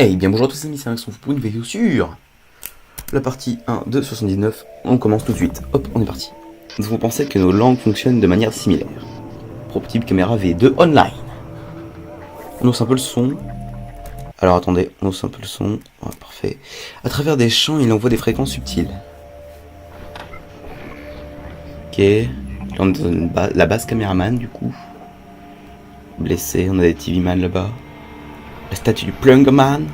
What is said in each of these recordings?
Hey, bien bonjour à tous les amis, c'est Alex pour une vidéo sur la partie 1 de 79. On commence tout de suite. Hop, on est parti. Nous avons pensé que nos langues fonctionnent de manière similaire. Prototype caméra V2 online. On hausse un peu le son. Alors attendez, on hausse un peu le son. Ouais, parfait. À travers des champs, il envoie des fréquences subtiles. Ok. Là, on est dans la base caméraman du coup. Blessé, on a des TV man là-bas. La statue du Plungerman.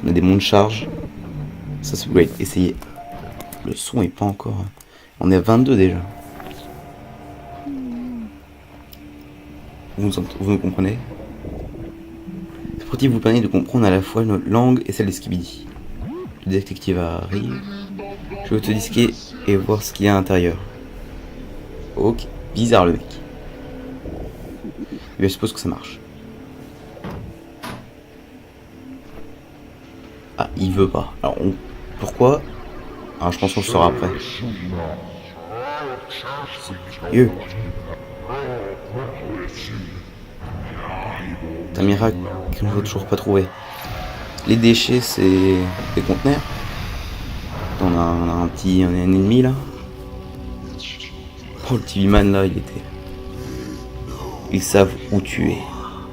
On a des monts de charge. Ça c'est great, essayez. Le son est pas encore... On est à 22 déjà. Vous me comprenez? Ce prototype vous permet de comprendre à la fois notre langue et celle des Skibidi. Le détective arrive. Je vais te disquer et voir ce qu'il y a à l'intérieur. Ok, bizarre le mec. Mais je suppose que ça marche. Ah, il veut pas. Alors, pourquoi? Alors, je pense qu'on le saura après. Sérieux? C'est un miracle qu'on ne va toujours pas trouver. Les déchets, c'est des conteneurs. On a un ennemi là. Oh, le TV man là, il était. Ils savent où tu es.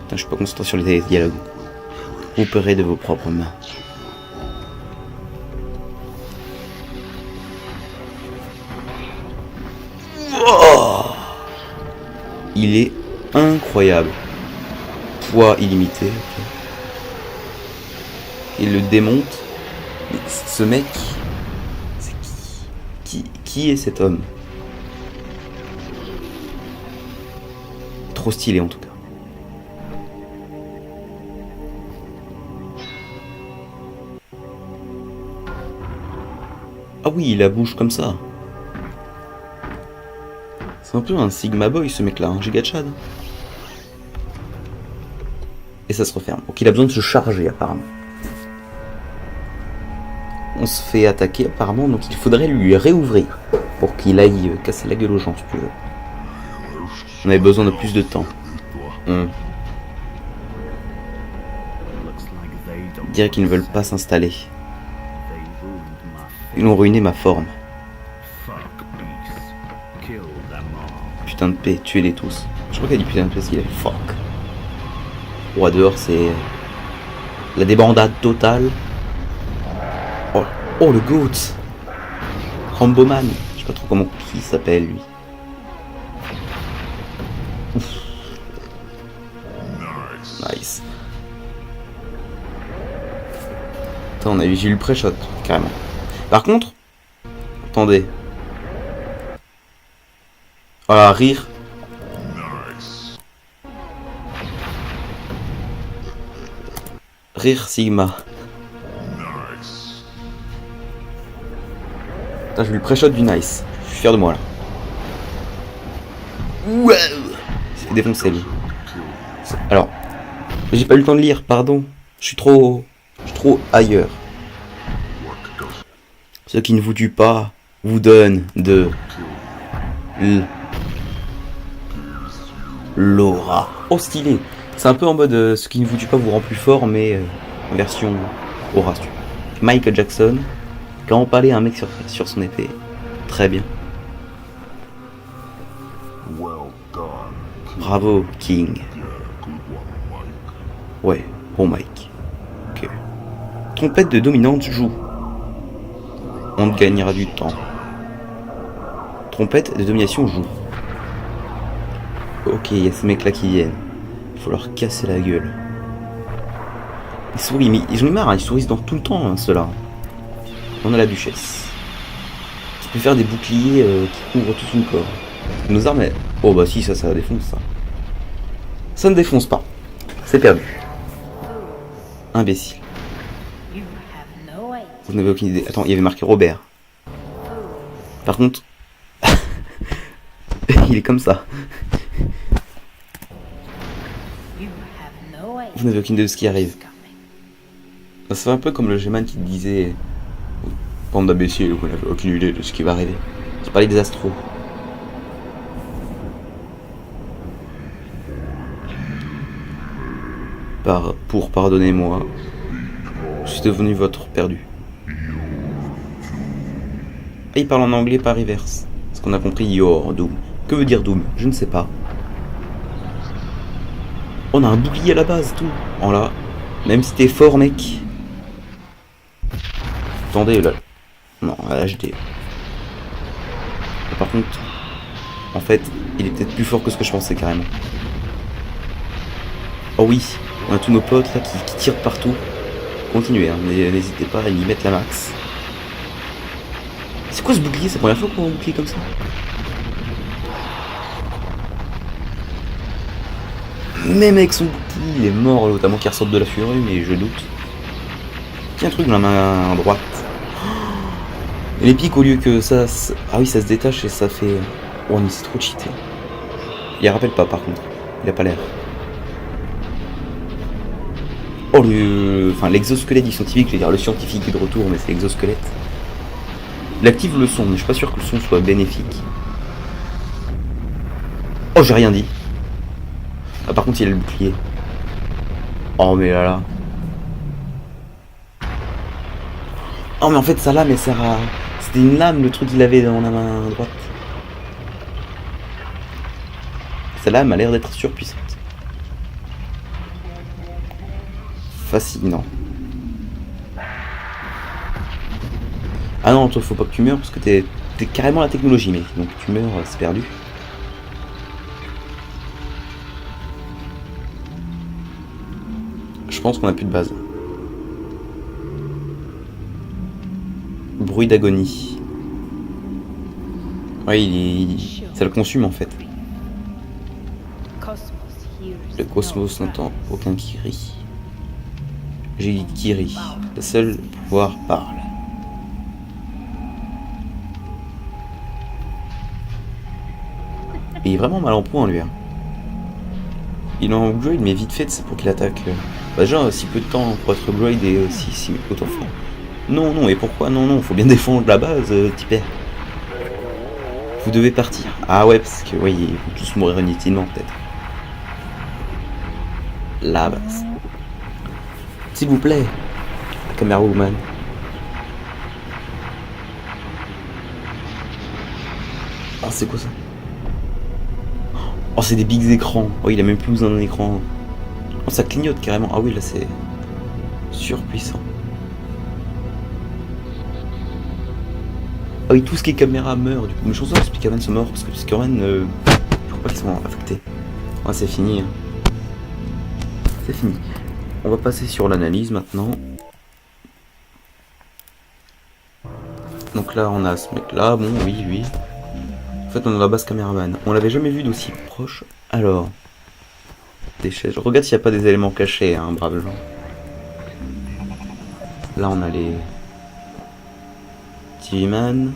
Putain, je suis pas concentré sur les dialogues. Opérez de vos propres mains. Oh, il est incroyable. Poids illimité. Okay. Il le démonte. Mais ce mec, c'est qui est cet homme? Trop stylé en tout cas. Ah oui, il a bouge comme ça. C'est un peu un Sigma Boy ce mec là, un giga Chad. Et ça se referme. Donc il a besoin de se charger apparemment. On se fait attaquer apparemment, donc il faudrait lui réouvrir pour qu'il aille casser la gueule aux gens si tu veux. On avait besoin de plus de temps. On dirait qu'ils ne veulent pas s'installer. Ils ont ruiné ma forme. Putain de paix, tuez-les tous. Je crois qu'il a dit putain de paix parce qu'il a fait fuck. Roi dehors, c'est la débandade totale. Oh le goat. Rambo Man. Je sais pas trop comment qui s'appelle lui. Ouf. Nice. Attends, j'ai eu le pré-shot, carrément. Par contre, attendez. Voilà, rire. Rire Sigma. Putain, j'ai eu le pré-shot du nice. Je suis fier de moi là. Wow. Il s'est fait défoncer lui. Alors, j'ai pas eu le temps de lire, pardon. Je suis trop ailleurs. Ce qui ne vous tue pas vous donne de l'aura. Oh stylé. C'est un peu en mode ce qui ne vous tue pas vous rend plus fort, mais en version aura. Michael Jackson qui a empalé un mec sur son épée. Très bien. Bravo King. Ouais, bon Mike. Ok. Trompette de dominante joue. On gagnera du temps. Trompette de domination joue. Ok, il y a ces mecs là qui viennent. Il faut leur casser la gueule. Ils sourient, mais j'en ai marre, hein, ils sourient dans tout le temps, hein, ceux-là. On a la duchesse. Qui peut faire des boucliers qui couvrent tout son corps. Nos armes, elles... Oh bah si, ça défonce ça. Ça ne défonce pas. C'est perdu. Imbécile. Vous n'avez aucune idée. Attends, il y avait marqué Robert. Par contre... il est comme ça. Vous n'avez aucune idée de ce qui arrive. Ça fait un peu comme le G-Man qui disait... Bande d'imbéciles, vous n'avez aucune idée de ce qui va arriver. Je parlais des astros. Pour pardonnez-moi, suis devenu votre perdu. Et il parle en anglais par reverse. Parce qu'on a compris You're Doom. Que veut dire Doom? Je ne sais pas. On a un bouclier à la base, tout. Oh là. Même si t'es fort, mec. Attendez, là. Non, à HD. Par contre, en fait, il est peut-être plus fort que ce que je pensais, carrément. Oh oui, on a tous nos potes là qui tirent partout. Continuez, hein, n'hésitez pas à y mettre la max. C'est quoi ce bouclier? C'est la première fois qu'on a un bouclier comme ça? Même avec son bouclier, il est mort, notamment qu'il ressorte de la furie, mais je doute. Tiens, un truc dans la main droite. Et les pics, au lieu que ça... Ah oui, ça se détache et ça fait... Oh, mais c'est trop cheaté. Il rappelle pas, par contre. Il a pas l'air. Oh, enfin, l'exosquelette du scientifique, je vais dire le scientifique est de retour, mais c'est l'exosquelette. Il active le son, mais je suis pas sûr que le son soit bénéfique. Oh, j'ai rien dit. Ah, par contre, il a le bouclier. Oh, mais là. Oh, mais en fait, sa lame, elle sert à... C'était une lame, le truc qu'il avait dans la main droite. Sa lame a l'air d'être surpuissante. Fascinant. Ah non, toi, faut pas que tu meurs, parce que t'es carrément la technologie, mec. Donc tu meurs, c'est perdu. Je pense qu'on a plus de base. Bruit d'agonie. Ouais, ça le consume en fait. Le cosmos n'entend aucun Kiri. J'ai dit Kiri. Le seul pouvoir parle. Il est vraiment mal en point lui. Hein. Il est en upgrade mais vite fait c'est pour qu'il attaque. Bah genre si peu de temps pour être upgrade et si autant fort. Non, non, et pourquoi? Non, non, faut bien défendre la base, typé. Vous devez partir. Ah ouais, parce que, oui, ils vont tous mourir inutilement, peut-être. La base. S'il vous plaît, la caméra woman. Ah, c'est quoi ça? Oh, c'est des bigs écrans. Oh, il a même plus besoin d'un écran. Oh, ça clignote carrément. Ah oui, là, c'est surpuissant. Ah oui, tout ce qui est caméra meurt du coup. Mais je pense que Spider-Man se mort parce que Spider-Man, je crois pas qu'ils sont affectés. Ah, c'est fini. Hein. C'est fini. On va passer sur l'analyse maintenant. Donc là, on a ce mec là. Bon, oui, lui. En fait, on a la base caméraman. On l'avait jamais vu d'aussi proche. Alors. Des chaises. Je regarde s'il n'y a pas des éléments cachés, hein, brave gens. Là, on a les. TV-Man.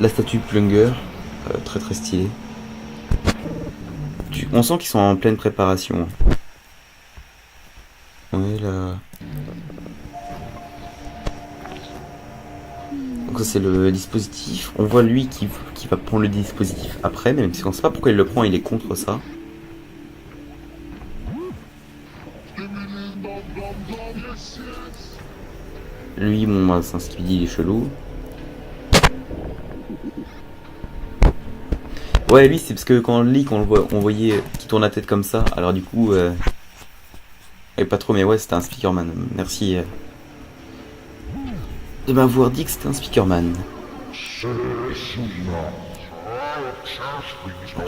La statue Plunger. Très très stylée. On sent qu'ils sont en pleine préparation. Ouais, là. Donc ça c'est le dispositif. On voit lui qui va prendre le dispositif après, même si on ne sait pas pourquoi il le prend, il est contre ça. Lui, bon, c'est ce qu'il dit, il est chelou. Ouais, lui, c'est parce que quand on le lit, on voyait qu'il tourne la tête comme ça. Alors du coup, et pas trop, mais ouais, c'était un Speakerman. Merci de m'avoir dit que c'était un Speakerman.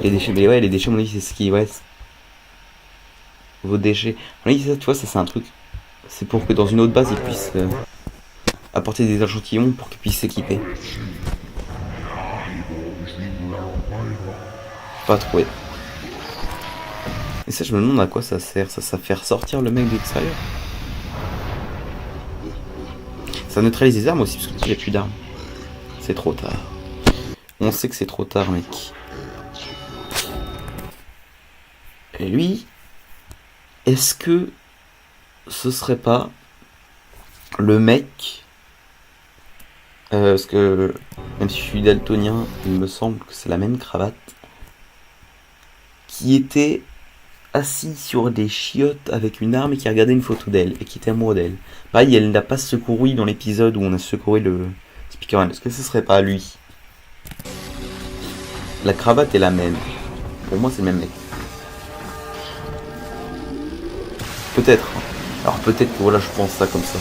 Les déchets, mais ouais, les déchets, mon avis, c'est ce qui, ouais. Vos déchets. On dit ça, tu vois, ça c'est un truc. C'est pour que dans une autre base, ils puissent apporter des échantillons pour qu'ils puissent s'équiper. Pas trouvé. Et ça, je me demande à quoi ça sert. Ça fait ressortir le mec de l'extérieur. Ça neutralise les armes aussi, parce qu'il n'y a plus d'armes. C'est trop tard. On sait que c'est trop tard, mec. Et lui, est-ce que ce serait pas le mec... parce que même si je suis daltonien, il me semble que c'est la même cravate qui était assis sur des chiottes avec une arme et qui regardait une photo d'elle et qui était amoureux d'elle. Pareil, elle n'a pas secouru dans l'épisode où on a secouru le Speakerman. Est-ce que ce serait pas lui? La cravate est la même. Pour moi, c'est le même mec. Peut-être. Alors peut-être que voilà, je pense ça comme ça.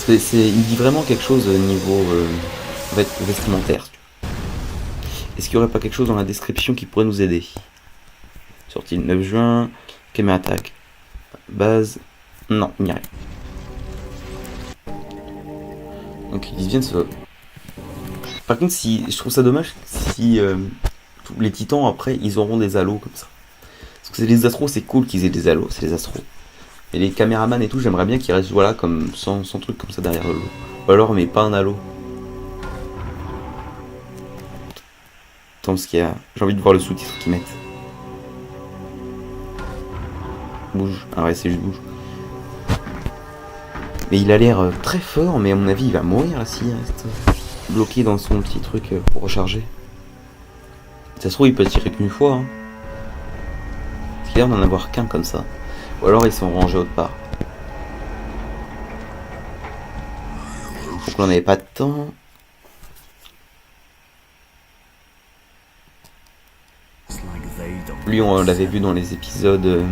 Il dit vraiment quelque chose au niveau vestimentaire. Est-ce qu'il n'y aurait pas quelque chose dans la description qui pourrait nous aider? Sorti le 9 juin, caméra attaque, base, non, il n'y a rien. Donc ils viennent se... Par contre, je trouve ça dommage si tous les titans après ils auront des halos comme ça. Parce que c'est les astros, c'est cool qu'ils aient des halos, c'est les astros. Et les caméramans et tout, j'aimerais bien qu'ils restent voilà comme sans truc comme ça derrière le lot. Ou alors mais pas un halo. Attends, ce qu'il y a. J'ai envie de voir le sous-titre qu'ils mettent. Bouge. Ah ouais, c'est juste bouge. Mais il a l'air très fort, mais à mon avis il va mourir là s'il reste bloqué dans son petit truc pour recharger. Ça se trouve il peut tirer qu'une fois. Hein. Parce qu'il a l'air d'en avoir qu'un comme ça. Ou alors ils sont rangés autre part. Donc on n'avait pas de temps. Lui on l'avait vu dans les épisodes...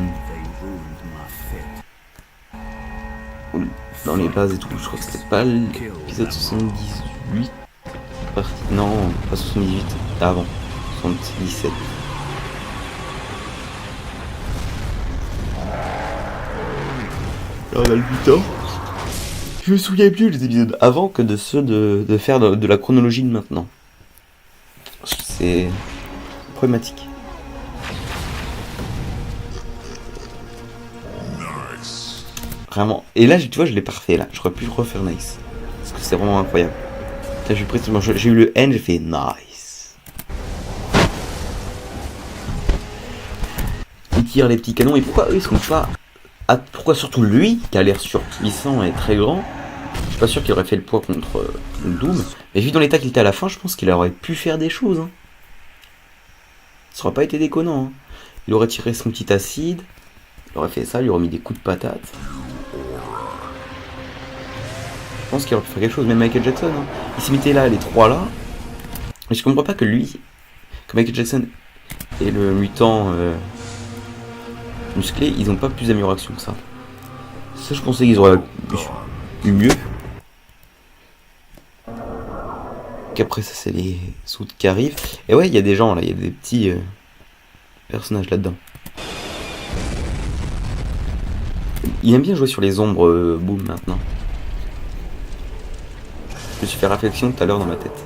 dans les bases et tout, je crois que c'était pas l'épisode 78. Non, pas 78, avant. 77. Là on a le butin. Je me souviens plus des épisodes avant que de ceux de faire de la chronologie de maintenant. C'est problématique. Vraiment. Et là, tu vois, je l'ai parfait là. J'aurais pu refaire nice. Parce que c'est vraiment incroyable. Là, j'ai eu le N, j'ai fait nice. Il tire les petits canons. Et pourquoi eux ils sont pas. Pourquoi surtout lui, qui a l'air surpuissant et très grand? Je suis pas sûr qu'il aurait fait le poids contre Doom. Mais vu dans l'état qu'il était à la fin, je pense qu'il aurait pu faire des choses. Hein. Ça aurait pas été déconnant. Hein. Il aurait tiré son petit acide. Il aurait fait ça, il aurait mis des coups de patate. Je pense qu'il aurait pu faire quelque chose, même Michael Jackson. Hein. Il s'imitait là, les trois là. Mais je comprends pas que lui, que Michael Jackson et le mutant musclé, ils ont pas plus d'amélioration que ça. Ça, je pensais qu'ils auraient eu mieux. Qu'après, ça, c'est les soutes qui arrivent. Et ouais, il y a des gens là, il y a des petits personnages là-dedans. Il aime bien jouer sur les ombres, Boom, maintenant. Je me suis fait réflexion tout à l'heure dans ma tête.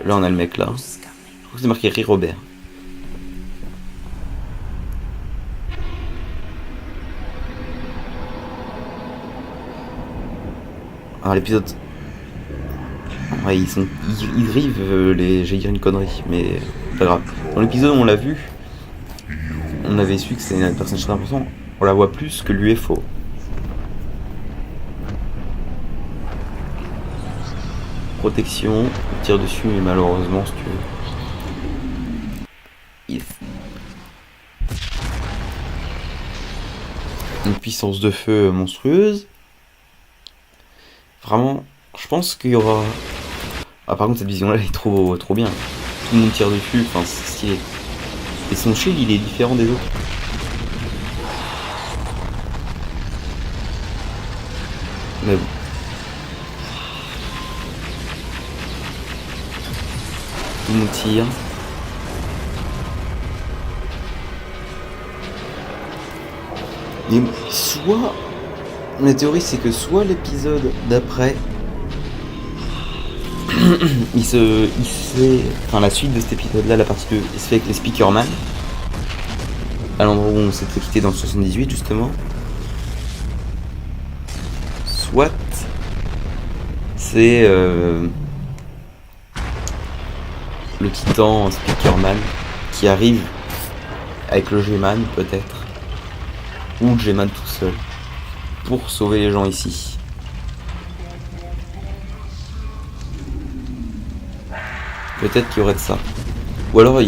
Là, on a le mec là. Je crois que c'est marqué Ri Robert. Alors, l'épisode... Ouais, ils drivent J'ai dit une connerie, mais pas grave. Dans l'épisode où on l'a vu, on avait su que c'était un personnage très important. On la voit plus que l'UFO. Protection, on tire dessus, mais malheureusement, si tu veux. Yes. Une puissance de feu monstrueuse. Vraiment, je pense qu'il y aura... Ah, par contre, cette vision-là, elle est trop bien. Tout le monde tire dessus, enfin, c'est stylé. Et son shield, il est différent des autres. Mais bon. Tout le monde tire. Et soit... La théorie, c'est que soit l'épisode d'après... il se fait... Enfin, la suite de cet épisode-là, la partie 2, il se fait avec les Speakerman. À l'endroit où on s'était quitté dans le 78, justement. Soit... c'est... le titan Speakerman qui arrive avec le G-Man, peut-être. Ou le G-Man tout seul. Pour sauver les gens ici. Peut-être qu'il y aurait de ça. Ou alors,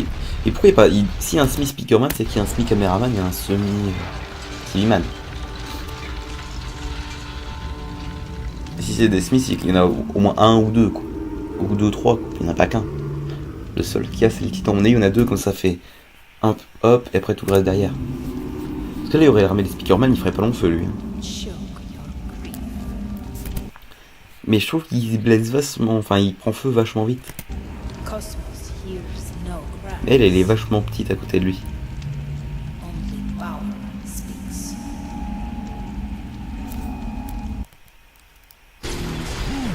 Et pourquoi il n'y a pas... S'il y a un semi-speakerman, c'est qu'il y a un semi-caméraman et un semi-TV-man. Si c'est des Smiths, c'est qu'il y en a au moins un ou deux, quoi. Ou deux, trois, quoi. Il n'y en a pas qu'un. Le seul qu'il y a, c'est le titan. On est, il y en a deux, comme ça fait un hop, et après tout le reste derrière. Parce que là, il aurait armé des speakerman, il ferait pas long feu, lui. Mais je trouve qu'il blesse vachement, enfin, il prend feu vachement vite. Mais elle est vachement petite à côté de lui.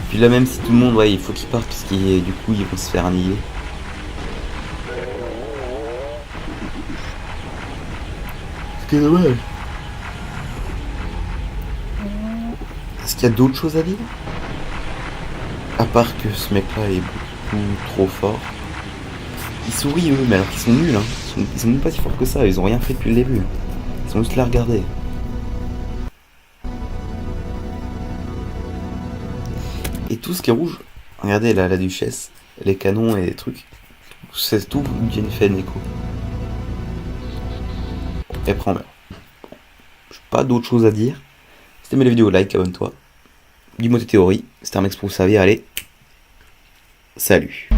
Puis là, même si tout le monde, ouais, il faut qu'il parte, parce que du coup, ils vont se faire annihiler. C'est dommage. Est-ce qu'il y a d'autres choses à dire? À part que ce mec-là est beaucoup trop fort. Ils sourient eux, mais alors qu'ils sont nuls, hein. Ils sont même pas si forts que ça, ils ont rien fait depuis le début. Ils sont juste là à regarder. Et tout ce qui est rouge, regardez là, la duchesse, les canons et les trucs. C'est tout Jennifer Neko. Et après on meurt. J'ai pas d'autre chose à dire. Si t'aimes la vidéo, like, abonne-toi. Dis-moi tes théories. C'était un mec pour vous servir, allez. Salut.